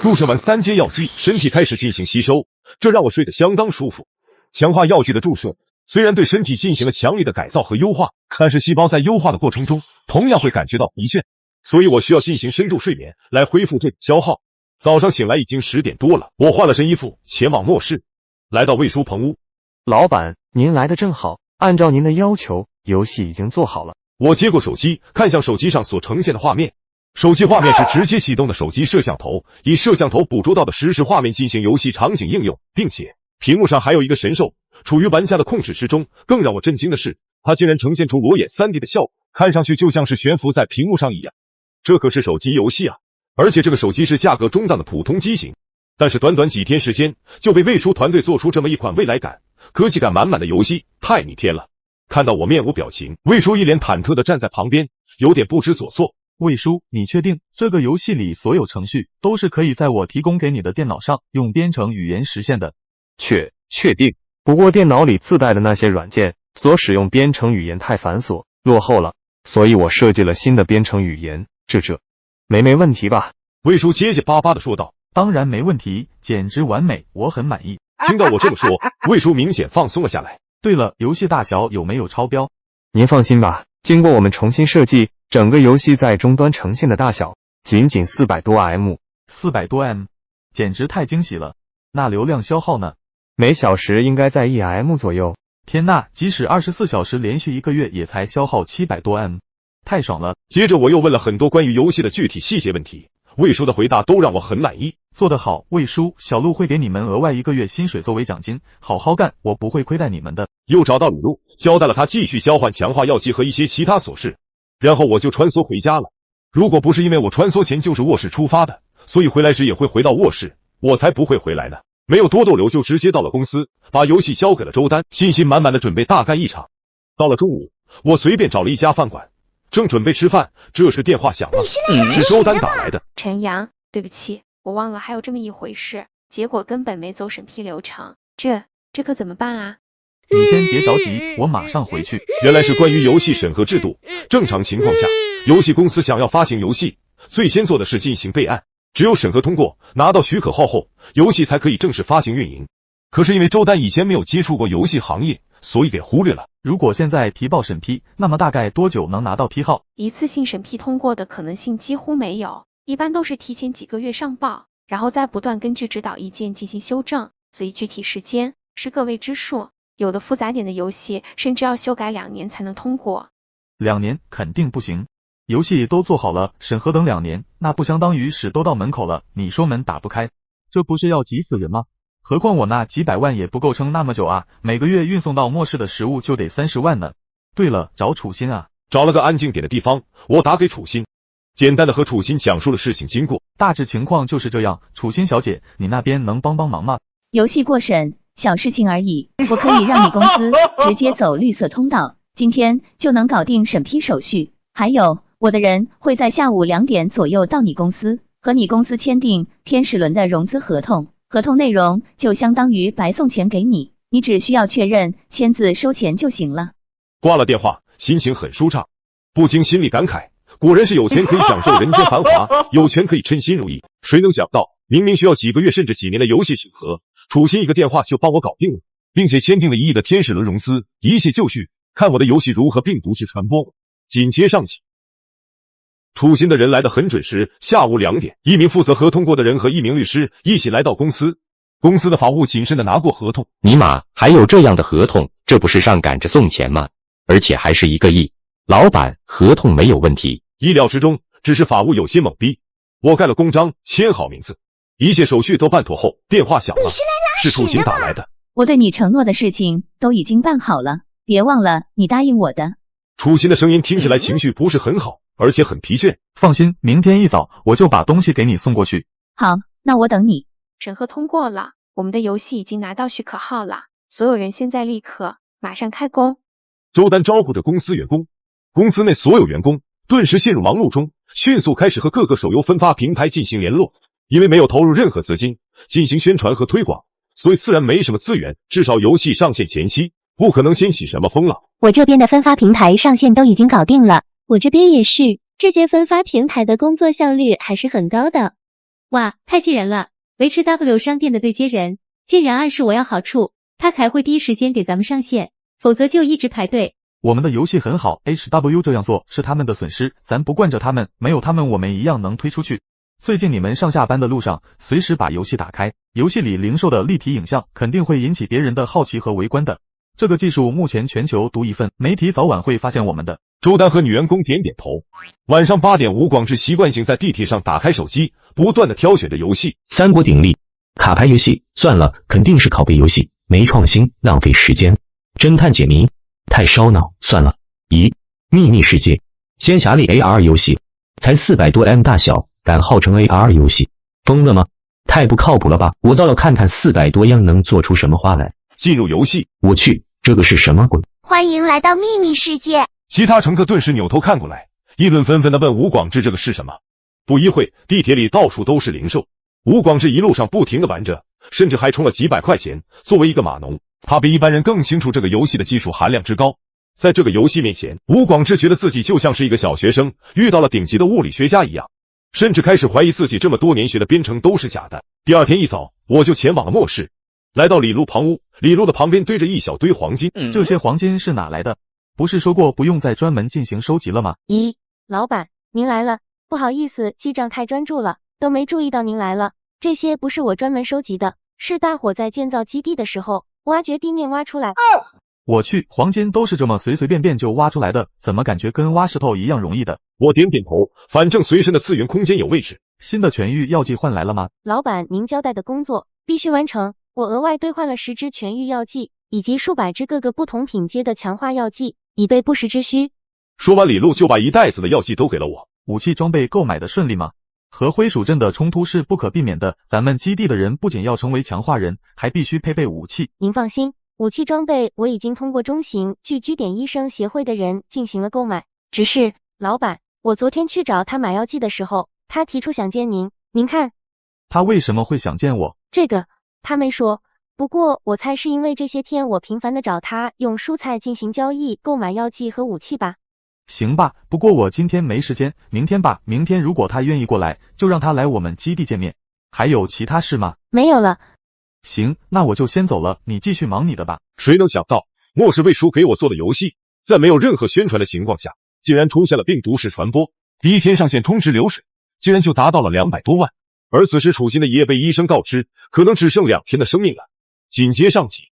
注射完3阶药剂，身体开始进行吸收，这让我睡得相当舒服。强化药剂的注射虽然对身体进行了强力的改造和优化，但是细胞在优化的过程中同样会感觉到疲倦，所以我需要进行深度睡眠来恢复这个消耗。早上醒来已经10点多了，我换了身衣服前往末世，来到魏叔棚屋。老板，您来的正好，按照您的要求，游戏已经做好了。我接过手机，看向手机上所呈现的画面。手机画面是直接启动的手机摄像头，以摄像头捕捉到的实时画面进行游戏场景应用，并且屏幕上还有一个神兽，处于玩家的控制之中。更让我震惊的是，它竟然呈现出裸眼 3D 的效果，看上去就像是悬浮在屏幕上一样。这可是手机游戏啊！而且这个手机是价格中档的普通机型，但是短短几天时间就被魏叔团队做出这么一款未来感、科技感满满的游戏，太逆天了！看到我面无表情，魏叔一脸忐忑地站在旁边，有点不知所措。魏叔，你确定这个游戏里所有程序都是可以在我提供给你的电脑上用编程语言实现的？确定。不过电脑里自带的那些软件所使用编程语言太繁琐落后了，所以我设计了新的编程语言。这没问题吧？魏叔结结巴巴地说道。当然没问题，简直完美，我很满意。听到我这么说，魏叔明显放松了下来。对了，游戏大小有没有超标？您放心吧，经过我们重新设计，整个游戏在终端呈现的大小仅400多 M。400多 M， 简直太惊喜了。那流量消耗呢？每小时应该在1 M 左右。天呐，即使24小时连续1个月也才消耗700多 M， 太爽了。接着我又问了很多关于游戏的具体细节问题，魏叔的回答都让我很满意。做得好，魏叔，小鹿会给你们额外1个月薪水作为奖金，好好干，我不会亏待你们的。又找到李璐，交代了他继续交换强化药剂和一些其他琐事，然后我就穿梭回家了。如果不是因为我穿梭前就是卧室出发的，所以回来时也会回到卧室，我才不会回来呢。没有多逗留，就直接到了公司，把游戏交给了周丹，信心满满的准备大干一场。到了中午，我随便找了一家饭馆，正准备吃饭，这时电话响了，是周丹打来的。陈阳，对不起，我忘了还有这么一回事，结果根本没走审批流程，这可怎么办啊？你先别着急，我马上回去。原来是关于游戏审核制度，正常情况下，游戏公司想要发行游戏，最先做的是进行备案，只有审核通过，拿到许可后，游戏才可以正式发行运营。可是因为周丹以前没有接触过游戏行业，所以给忽略了。如果现在提报审批，那么大概多久能拿到批号？一次性审批通过的可能性几乎没有，一般都是提前几个月上报，然后再不断根据指导意见进行修正，所以具体时间是个未知数。有的复杂点的游戏甚至要修改2年才能通过。2年肯定不行，游戏都做好了，审核等2年，那不相当于屎都到门口了，你说门打不开，这不是要急死人吗？何况我那几百万也不够撑那么久啊，每个月运送到末世的食物就得30万呢。对了，找楚心啊。找了个安静点的地方，我打给楚心，简单的和楚心讲述了事情经过。大致情况就是这样，楚心小姐，你那边能帮忙吗？游戏过审，小事情而已，我可以让你公司直接走绿色通道，今天就能搞定审批手续。还有，我的人会在下午2点左右到你公司，和你公司签订天使轮的融资合同，合同内容就相当于白送钱给你，你只需要确认签字收钱就行了。挂了电话，心情很舒畅，不禁心里感慨，果然是有钱可以享受人间繁华，有权可以称心如意。谁能想到，明明需要几个月甚至几年的游戏审核，楚心一个电话就帮我搞定了，并且签订了1亿的天使轮融资，一切就绪。看我的游戏如何病毒式传播。紧接上集，楚昕的人来得很准时，下午2点，一名负责合同过的人和一名律师一起来到公司。公司的法务谨慎地拿过合同。尼玛，还有这样的合同？这不是上赶着送钱吗？而且还是1个亿。老板，合同没有问题。意料之中，只是法务有些懵逼。我盖了公章，签好名字，一切手续都办妥后，电话响了，是楚昕打来的。我对你承诺的事情都已经办好了，别忘了你答应我的。楚昕的声音听起来情绪不是很好，而且很疲倦。放心，明天一早我就把东西给你送过去。好，那我等你。审核通过了，我们的游戏已经拿到许可号了，所有人现在立刻马上开工。周丹招呼着公司员工，公司内所有员工顿时陷入忙碌中，迅速开始和各个手游分发平台进行联络。因为没有投入任何资金进行宣传和推广，所以自然没什么资源，至少游戏上线前期不可能先起什么风浪。我这边的分发平台上线都已经搞定了，我这边也是，这些分发平台的工作效率还是很高的。哇，太气人了！维持 W 商店的对接人竟然暗示我要好处，他才会第一时间给咱们上线，否则就一直排队。我们的游戏很好 ，HW 这样做是他们的损失，咱不惯着他们，没有他们我们一样能推出去。最近你们上下班的路上，随时把游戏打开，游戏里零售的立体影像肯定会引起别人的好奇和围观的。这个技术目前全球独一份，媒体早晚会发现我们的。周丹和女员工点点头。晚上8点，吴广志习惯性在地铁上打开手机，不断的挑选着游戏。三国鼎立，卡牌游戏，算了，肯定是拷贝游戏，没创新，浪费时间。侦探解谜，太烧脑，算了。咦，秘密世界，仙侠类 AR 游戏，才400多 M 大小，敢号称 AR 游戏，疯了吗？太不靠谱了吧！我倒要看看400多样能做出什么花来。进入游戏，我去，这个是什么鬼？欢迎来到秘密世界。其他乘客顿时扭头看过来，议论纷纷地问吴广志这个是什么。不一会，地铁里到处都是零售，吴广志一路上不停地玩着，甚至还充了几百块钱。作为一个码农，他比一般人更清楚这个游戏的技术含量之高。在这个游戏面前，吴广志觉得自己就像是一个小学生遇到了顶级的物理学家一样，甚至开始怀疑自己这么多年学的编程都是假的。第二天一早，我就前往了末世，来到李路旁屋，李路的旁边堆着一小堆黄金。这些黄金是哪来的？不是说过不用再专门进行收集了吗？咦，老板，您来了，不好意思，记账太专注了，都没注意到您来了。这些不是我专门收集的，是大伙在建造基地的时候挖掘地面挖出来。我去，黄金都是这么随随便便就挖出来的，怎么感觉跟挖石头一样容易的？我点点头，反正随身的次元空间有位置。新的痊愈药剂换来了吗？老板，您交代的工作必须完成，我额外兑换了10支痊愈药剂，以及数百支各个不同品阶的强化药剂，以备不时之需。说完，李路就把一袋子的药剂都给了我。武器装备购买的顺利吗？和灰鼠镇的冲突是不可避免的，咱们基地的人不仅要成为强化人，还必须配备武器。您放心，武器装备我已经通过中型距居点医生协会的人进行了购买。只是，老板，我昨天去找他买药剂的时候，他提出想见您，您看。他为什么会想见我？这个，他没说。不过我猜是因为这些天我频繁的找他用蔬菜进行交易，购买药剂和武器吧。行吧，不过我今天没时间，明天吧，明天如果他愿意过来，就让他来我们基地见面。还有其他事吗？没有了。行，那我就先走了，你继续忙你的吧。谁能想到，末世魏叔给我做的游戏，在没有任何宣传的情况下，竟然出现了病毒式传播。第一天上线充值流水，竟然就达到了200多万。而此时楚昕的爷爷被医生告知，可能只剩2天的生命了。紧接上集，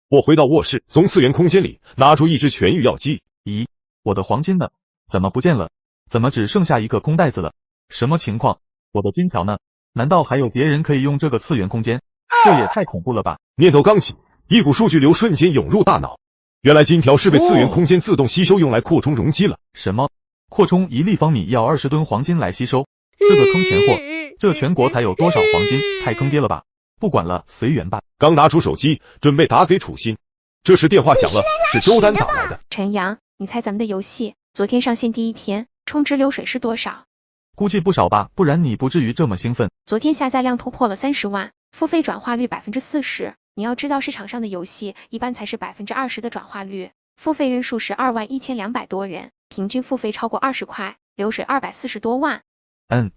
我回到卧室，从次元空间里拿出一支痊愈药剂。咦，我的黄金呢？怎么不见了？怎么只剩下一个空袋子了？什么情况？我的金条呢？难道还有别人可以用这个次元空间？这也太恐怖了吧！念头刚起，一股数据流瞬间涌入大脑。原来金条是被次元空间自动吸收，用来扩充容积了。什么？扩充1立方米要20吨黄金来吸收？这个坑钱货！这全国才有多少黄金？太坑爹了吧！不管了，随缘吧。刚拿出手机准备打给楚昕，这时电话响了，是周丹打来的。陈阳，你猜咱们的游戏昨天上线第一天充值流水是多少？估计不少吧，不然你不至于这么兴奋。昨天下载量突破了30万，付费转化率40%。你要知道市场上的游戏一般才是20%的转化率，付费人数是21200多人，平均付费超过20块，流水240多万。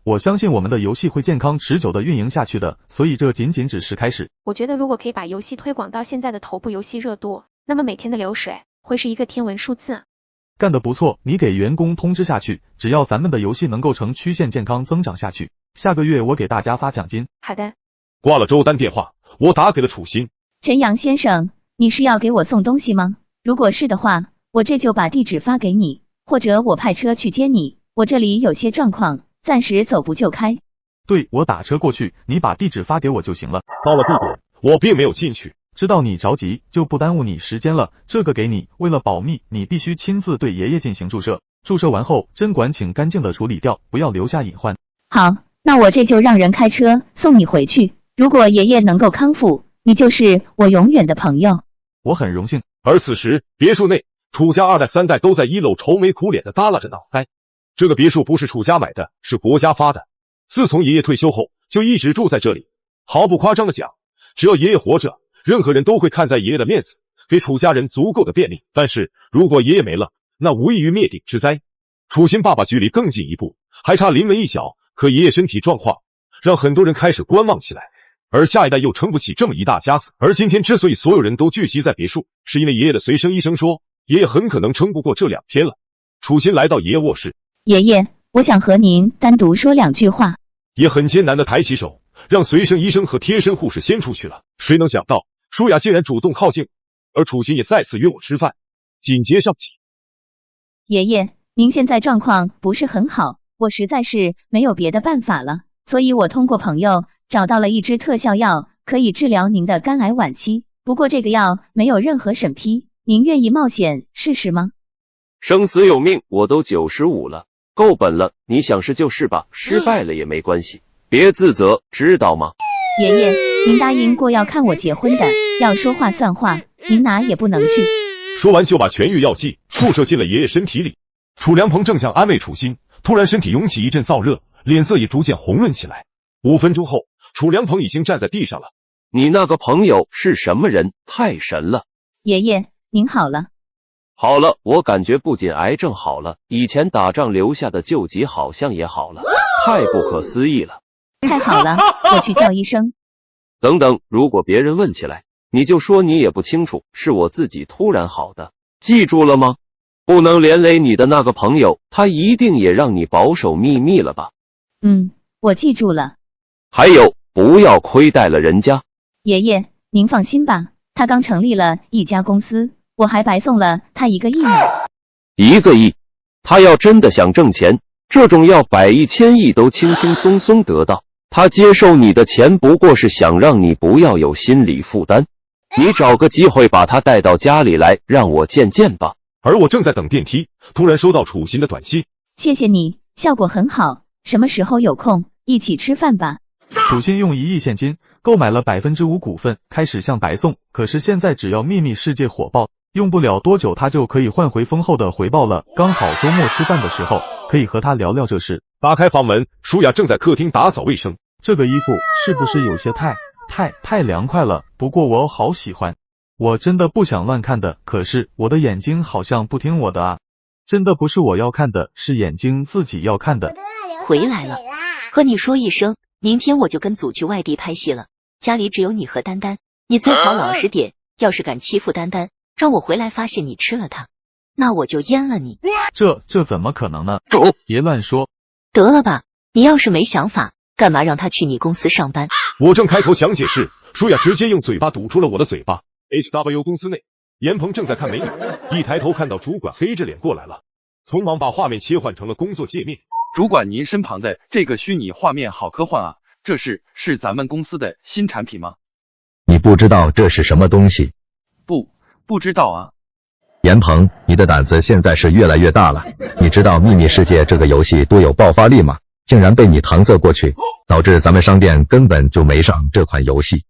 我相信我们的游戏会健康持久的运营下去的，所以这仅仅只是开始。我觉得如果可以把游戏推广到现在的头部游戏热度那么每天的流水会是一个天文数字。干得不错，你给员工通知下去，只要咱们的游戏能够呈曲线健康增长下去，下个月我给大家发奖金。好的。挂了周丹电话，我打给了楚心。陈阳先生，你是要给我送东西吗？如果是的话，我这就把地址发给你，或者我派车去接你。我这里有些状况，暂时走不就开。对，我打车过去，你把地址发给我就行了。到了地点，我并没有进去。知道你着急，就不耽误你时间了。这个给你，为了保密，你必须亲自对爷爷进行注射。注射完后，针管请干净的处理掉，不要留下隐患。好，那我这就让人开车送你回去。如果爷爷能够康复，你就是我永远的朋友。我很荣幸。而此时，别墅内，楚家2代3代都在一楼愁眉苦脸的耷拉着脑袋。这个别墅不是楚家买的，是国家发的。自从爷爷退休后，就一直住在这里。毫不夸张的讲，只要爷爷活着，任何人都会看在爷爷的面子，给楚家人足够的便利。但是如果爷爷没了，那无异于灭顶之灾。楚心爸爸距离更进一步，还差临门一脚。可爷爷身体状况让很多人开始观望起来，而下一代又撑不起这么一大家子。而今天之所以所有人都聚集在别墅，是因为爷爷的随身医生说，爷爷很可能撑不过这2天了。楚心来到爷爷卧室，爷爷，我想和您单独说2句话。也很艰难的抬起手，让随身医生和贴身护士先出去了。谁能想到舒雅竟然主动靠近，而楚心也再次约我吃饭。紧接上集，爷爷，您现在状况不是很好，我实在是没有别的办法了，所以我通过朋友找到了一支特效药，可以治疗您的肝癌晚期。不过这个药没有任何审批，您愿意冒险试试吗？生死有命，我都95了，够本了，你想试就试吧，失败了也没关系，别自责，知道吗？爷爷，您答应过要看我结婚的，要说话算话，您哪也不能去。说完就把痊愈药剂注射进了爷爷身体里。楚良鹏正想安慰楚心，突然身体涌起一阵燥热，脸色也逐渐红润起来。5分钟后，楚良鹏已经站在地上了。你那个朋友是什么人？太神了！爷爷，您好了。好了，我感觉不仅癌症好了，以前打仗留下的旧疾好像也好了，太不可思议了。太好了，我去叫医生。等等，如果别人问起来，你就说你也不清楚，是我自己突然好的，记住了吗？不能连累你的那个朋友，他一定也让你保守秘密了吧？我记住了。还有，不要亏待了人家。爷爷，您放心吧，他刚成立了一家公司，我还白送了他1个亿呢。1个亿？他要真的想挣钱，这种要100亿、1000亿都轻轻松松得到。他接受你的钱不过是想让你不要有心理负担。你找个机会把他带到家里来，让我见见吧。而我正在等电梯，突然收到楚心的短信。谢谢你，效果很好，什么时候有空一起吃饭吧。楚心用1亿现金购买了5%股份，开始向白送。可是现在只要秘密世界火爆，用不了多久他就可以换回丰厚的回报了。刚好周末吃饭的时候，可以和他聊聊这事。打开房门，舒雅正在客厅打扫卫生。这个衣服是不是有些太凉快了？不过我好喜欢。我真的不想乱看的，可是我的眼睛好像不听我的啊。真的不是我要看的，是眼睛自己要看的。回来了，和你说一声，明天我就跟组去外地拍戏了，家里只有你和丹丹，你最好老实点，要是敢欺负丹丹，让我回来发现你吃了她，那我就阉了你。这怎么可能呢？别乱说。得了吧，你要是没想法，干嘛让他去你公司上班？我正开口想解释，舒雅直接用嘴巴堵住了我的嘴巴。HW 公司内，严鹏正在看美女，一抬头看到主管黑着脸过来了，匆忙把画面切换成了工作界面。主管，您身旁的这个虚拟画面好科幻啊，这是咱们公司的新产品吗？你不知道这是什么东西？不知道啊。严鹏，你的胆子现在是越来越大了。你知道秘密世界这个游戏多有爆发力吗？竟然被你搪塞过去，导致咱们商店根本就没上这款游戏。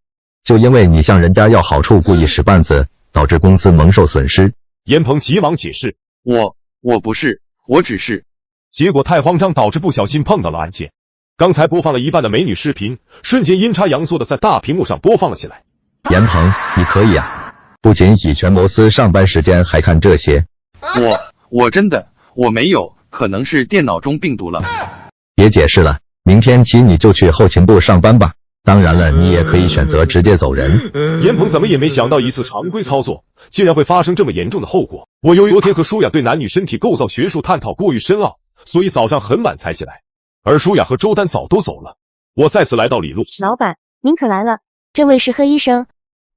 就因为你向人家要好处，故意使绊子，导致公司蒙受损失。严鹏急忙解释，我不是，我只是……结果太慌张，导致不小心碰到了按键。刚才播放了一半的美女视频，瞬间阴差阳错的在大屏幕上播放了起来。严鹏，你可以啊，不仅以权谋私，上班时间还看这些。我真的我没有，可能是电脑中病毒了。别解释了，明天起你就去后勤部上班吧。当然了，你也可以选择直接走人。严鹏怎么也没想到，一次常规操作竟然会发生这么严重的后果。我由于昨天和舒雅对男女身体构造学术探讨过于深奥，所以早上很晚才起来，而舒雅和周丹早都走了。我再次来到李路。老板，您可来了，这位是贺医生。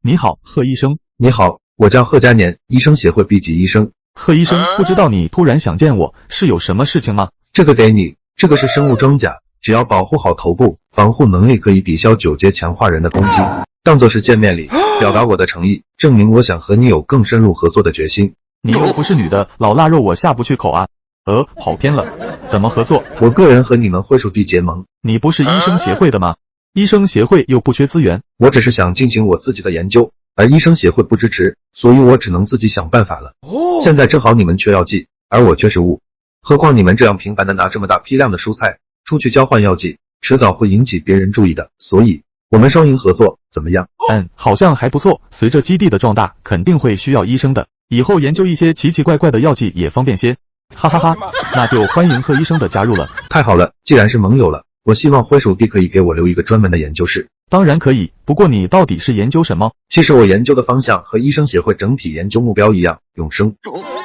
你好，贺医生。你好，我叫贺佳年，医生协会 B 级医生。贺医生，不知道你突然想见我，是有什么事情吗？这个给你，这个是生物装甲，只要保护好头部，防护能力可以抵消9阶强化人的攻击，当作是见面礼，表达我的诚意，证明我想和你有更深入合作的决心。你又不是女的，老腊肉我下不去口啊。跑偏了，怎么合作？我个人和你们会属地结盟。你不是医生协会的吗？医生协会又不缺资源。我只是想进行我自己的研究，而医生协会不支持，所以我只能自己想办法了。现在正好你们缺药剂，而我缺食物，何况你们这样频繁的拿这么大批量的蔬菜出去交换药剂，迟早会引起别人注意的，所以我们双赢合作，怎么样？好像还不错。随着基地的壮大，肯定会需要医生的，以后研究一些奇奇怪怪的药剂也方便些。哈哈哈，那就欢迎贺医生的加入了。太好了，既然是盟友了，我希望灰属地可以给我留一个专门的研究室。当然可以，不过你到底是研究什么？其实我研究的方向和医生协会整体研究目标一样，永生，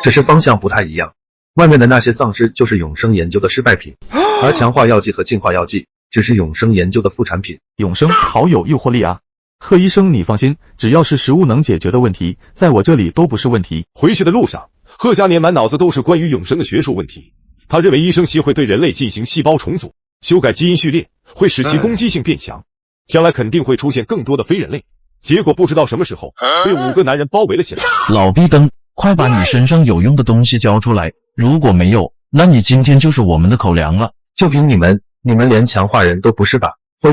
只是方向不太一样。外面的那些丧尸就是永生研究的失败品，而强化药剂和进化药剂只是永生研究的副产品。永生好有诱惑力啊！贺医生，你放心，只要是食物能解决的问题，在我这里都不是问题。回去的路上，贺佳年满脑子都是关于永生的学术问题。他认为医生协会对人类进行细胞重组、修改基因序列，会使其攻击性变强，将来肯定会出现更多的非人类。结果不知道什么时候被5个男人包围了起来。老逼灯，快把你身上有用的东西交出来，如果没有，那你今天就是我们的口粮了。就凭你们连强化人都不是吧？灰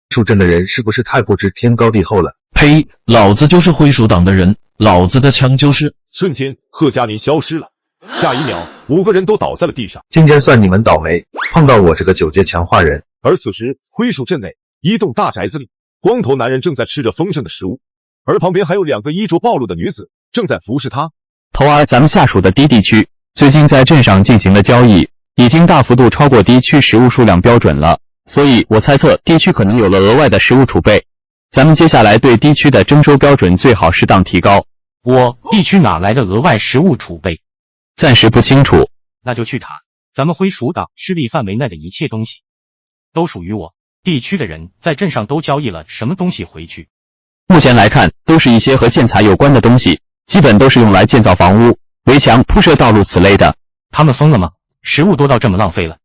树镇的人是不是太不知天高地厚了？呸！老子就是灰鼠党的人，老子的枪就是……瞬间，贺佳宁消失了，下一秒，5个人都倒在了地上。今天算你们倒霉，碰到我这个9阶强化人。而此时，灰树镇内一栋大宅子里，光头男人正在吃着丰盛的食物，而旁边还有2个衣着暴露的女子正在服侍他。头儿，咱们下属的低地区最近在镇上进行的交易，已经大幅度超过地区食物数量标准了，所以我猜测地区可能有了额外的食物储备。咱们接下来对地区的征收标准最好适当提高。地区哪来的额外食物储备？暂时不清楚。那就去查，咱们灰鼠党势力范围内的一切东西都属于我。地区的人在镇上都交易了什么东西回去？目前来看，都是一些和建材有关的东西，基本都是用来建造房屋、围墙、铺设道路此类的。他们疯了吗？食物多到这么浪费了？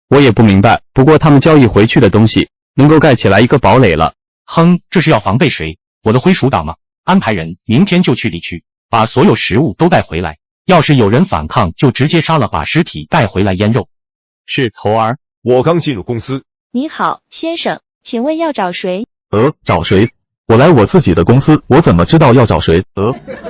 我也不明白，不过他们交易回去的东西能够盖起来一个堡垒了。哼，这是要防备谁？我的灰鼠党吗？安排人明天就去地区，把所有食物都带回来，要是有人反抗就直接杀了，把尸体带回来腌肉。是头儿。我刚进入公司。你好，先生，请问要找谁？找谁？我来我自己的公司，我怎么知道要找谁？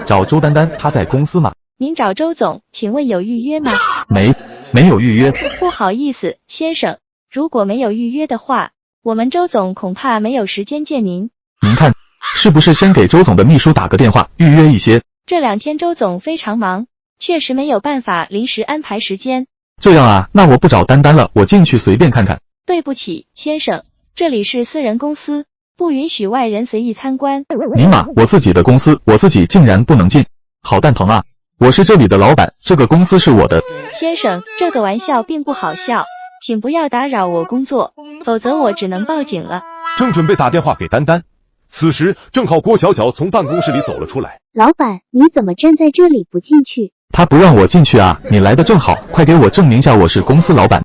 找周丹丹，她在公司吗？您找周总，请问有预约吗？没有预约。不好意思，先生，如果没有预约的话，我们周总恐怕没有时间见您。您看，是不是先给周总的秘书打个电话，预约一些？这2天周总非常忙，确实没有办法临时安排时间。这样啊，那我不找丹丹了，我进去随便看看。对不起，先生，这里是私人公司，不允许外人随意参观。尼玛，我自己的公司，我自己竟然不能进，好蛋疼啊！我是这里的老板，这个公司是我的。先生，这个玩笑并不好笑，请不要打扰我工作，否则我只能报警了。正准备打电话给丹丹，此时正好郭小小从办公室里走了出来。老板，你怎么站在这里不进去？他不让我进去啊！你来的正好，快给我证明下我是公司老板。